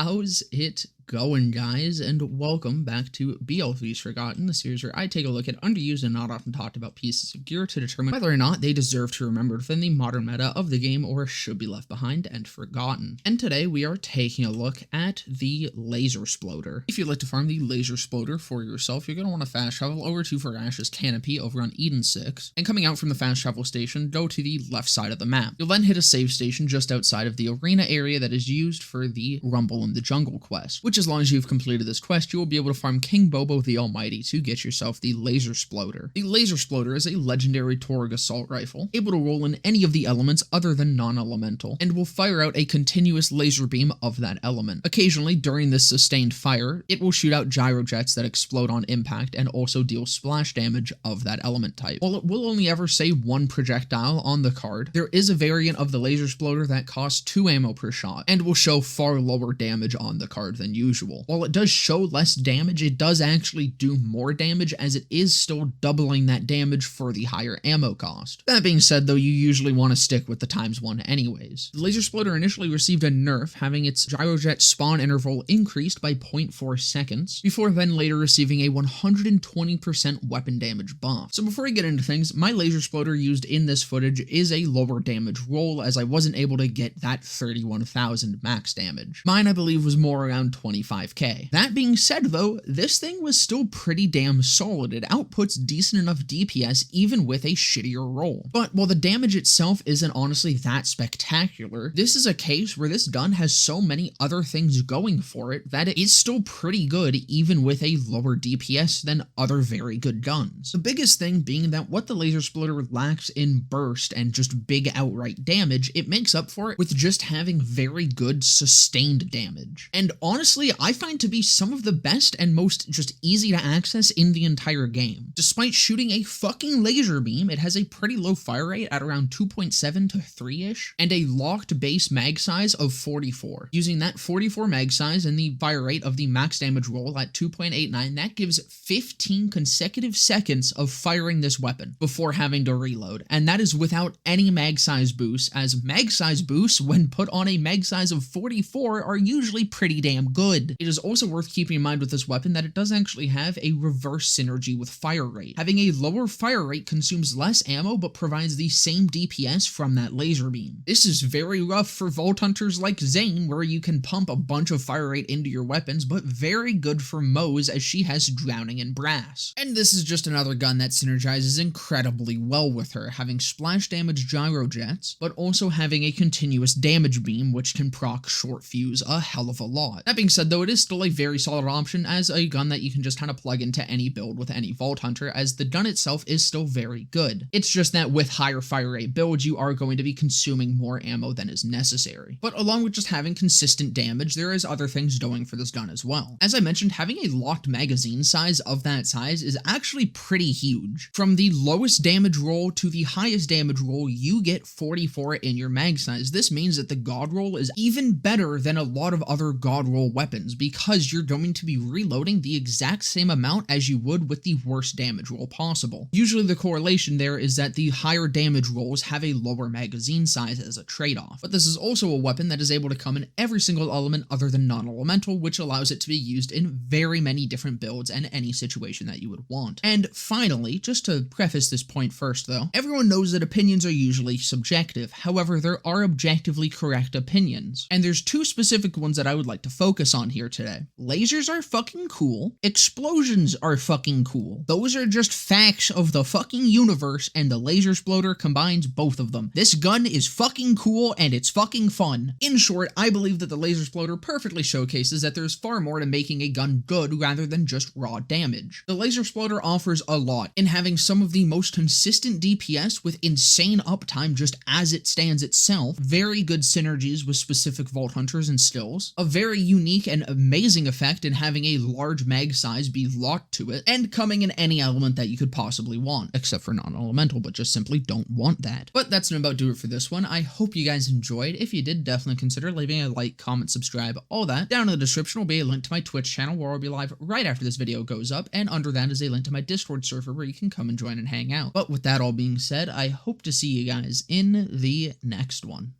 How's it going, guys, and welcome back to BL3's Forgotten, the series where I take a look at underused and not often talked about pieces of gear to determine whether or not they deserve to be remembered within the modern meta of the game or should be left behind and forgotten. And today we are taking a look at the Laser-Sploder. If you'd like to farm the Laser-Sploder for yourself, you're going to want to fast travel over to Farash's Canopy over on Eden 6, and coming out from the fast travel station, go to the left side of the map. You'll then hit a save station just outside of the arena area that is used for the Rumble in the Jungle quest, which as long as you've completed this quest, you will be able to farm King Bobo the Almighty to get yourself the Laser-Sploder. The Laser-Sploder is a legendary Torgue assault rifle, able to roll in any of the elements other than non-elemental, and will fire out a continuous laser beam of that element. Occasionally, during this sustained fire, it will shoot out gyrojets that explode on impact and also deal splash damage of that element type. While it will only ever say one projectile on the card, there is a variant of the Laser-Sploder that costs 2 ammo per shot, and will show far lower damage on the card than usual. While it does show less damage, it does actually do more damage as it is still doubling that damage for the higher ammo cost. That being said though, you usually want to stick with the × 1 anyways. The Laser-Sploder initially received a nerf, having its gyrojet spawn interval increased by 0.4 seconds, before then later receiving a 120% weapon damage buff. So before I get into things, my Laser-Sploder used in this footage is a lower damage roll as I wasn't able to get that 31,000 max damage. Mine I believe was more around 25k. That being said though, this thing was still pretty damn solid. It outputs decent enough DPS even with a shittier roll. But while the damage itself isn't honestly that spectacular, this is a case where this gun has so many other things going for it that it is still pretty good even with a lower DPS than other very good guns. The biggest thing being that what the Laser-Sploder lacks in burst and just big outright damage, it makes up for it with just having very good sustained damage. And honestly, I find to be some of the best and most just easy to access in the entire game. Despite shooting a fucking laser beam, it has a pretty low fire rate at around 2.7 to 3-ish, and a locked base mag size of 44. Using that 44 mag size and the fire rate of the max damage roll at 2.89, that gives 15 consecutive seconds of firing this weapon before having to reload, and that is without any mag size boosts, as mag size boosts when put on a mag size of 44 are usually pretty damn good. It is also worth keeping in mind with this weapon that it does actually have a reverse synergy with fire rate. Having a lower fire rate consumes less ammo but provides the same DPS from that laser beam. This is very rough for Vault Hunters like Zane, where you can pump a bunch of fire rate into your weapons, but very good for Moze as she has drowning in brass. And this is just another gun that synergizes incredibly well with her, having splash damage gyrojets, but also having a continuous damage beam which can proc short fuse a hell of a lot. That being said though, it is still a very solid option as a gun that you can just kind of plug into any build with any Vault Hunter, as the gun itself is still very good. It's just that with higher fire rate builds, you are going to be consuming more ammo than is necessary. But along with just having consistent damage, there is other things going for this gun as well. As I mentioned, having a locked magazine size of that size is actually pretty huge. From the lowest damage roll to the highest damage roll, you get 44 in your mag size. This means that the God roll is even better than a lot of other God roll weapons, because you're going to be reloading the exact same amount as you would with the worst damage roll possible. Usually the correlation there is that the higher damage rolls have a lower magazine size as a trade-off, but this is also a weapon that is able to come in every single element other than non-elemental, which allows it to be used in very many different builds and any situation that you would want. And finally, just to preface this point first though, everyone knows that opinions are usually subjective. However, there are objectively correct opinions, and there's two specific ones that I would like to focus on here today. Lasers are fucking cool. Explosions are fucking cool. Those are just facts of the fucking universe, and the Laser-Sploder combines both of them. This gun is fucking cool and it's fucking fun. In short, I believe that the Laser-Sploder perfectly showcases that there's far more to making a gun good rather than just raw damage. The Laser-Sploder offers a lot in having some of the most consistent DPS with insane uptime just as it stands itself, very good synergies with specific Vault Hunters and stills, a very unique and amazing effect in having a large mag size be locked to it, and coming in any element that you could possibly want, except for non-elemental, but just simply don't want that. But that's about do it for this one. I hope you guys enjoyed. If you did, definitely consider leaving a like, comment, subscribe, all that. Down in the description will be a link to my Twitch channel where I'll be live right after this video goes up, and under that is a link to my Discord server where you can come and join and hang out. But with that all being said, I hope to see you guys in the next one.